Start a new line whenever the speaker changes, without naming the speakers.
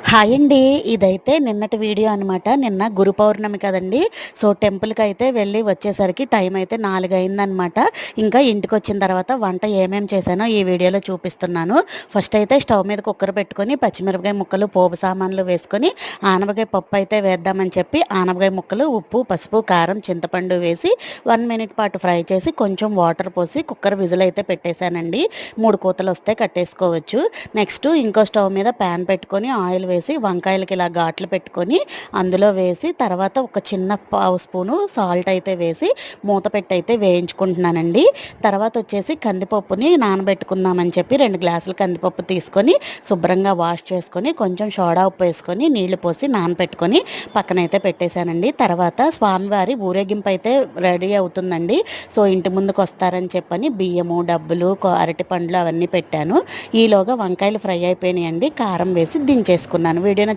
Hi అండి. ఇదైతే నిన్నటి వీడియో అనమాట. నిన్న గురు పౌర్ణమి కదండీ! సో, టెంపుల్‌కి అయితే వెళ్ళి వచ్చేసరికి టైం అయితే 4 అయిందనమాట. ఇంకా ఇంటికొచ్చిన తర్వాత వంట ఏమేం చేశానో ఈ వీడియోలో చూపిస్తున్నాను. ఫస్ట్ అయితే స్టవ్ మీద కుక్కర్ పెట్టుకొని పచ్చిమిరపకాయ ముక్కలు, పోపు సామాన్లు వేసుకొని ఆనపకాయ పప్పు అయితే వేద్దామని చెప్పి ఆనపకాయ ముక్కలు, ఉప్పు, పసుపు, కారం, చింతపండు వేసి 1 మినిట్ పాటు ఫ్రై చేసి కొంచెం వాటర్ పోసి కుక్కర్ విజిల్ అయితే పెట్టేశానండి. 3 కూతలొస్తే కట్టేసుకోవచ్చు. నెక్స్ట్ ఇంకో స్టవ్ మీద ప్యాన్ పెట్టుకొని ఆయిల్ వేసి వంకాయలకి ఇలా ఘాట్లు పెట్టుకొని అందులో వేసి తర్వాత ఒక చిన్న పావు స్పూను సాల్ట్ అయితే వేసి మూత పెట్టి అయితే వేయించుకుంటున్నానండి. తర్వాత వచ్చేసి కందిపప్పుని నానబెట్టుకుందామని చెప్పి 2 గ్లాసులు కందిపప్పు తీసుకొని శుభ్రంగా వాష్ చేసుకొని కొంచెం సోడా ఉప్పు వేసుకొని నీళ్లు పోసి నానబెట్టుకొని పక్కనైతే పెట్టేశానండి. తర్వాత స్వామివారి ఊరేగింపు అయితే రెడీ అవుతుందండి. సో, ఇంటి ముందుకు వస్తారని చెప్పని బియ్యము, డబ్బులు, అరటి పండ్లు అవన్నీ పెట్టాను. ఈలోగా వంకాయలు ఫ్రై అయిపోయినాయండి. కారం వేసి దించేసుకున్నాను. వీడియో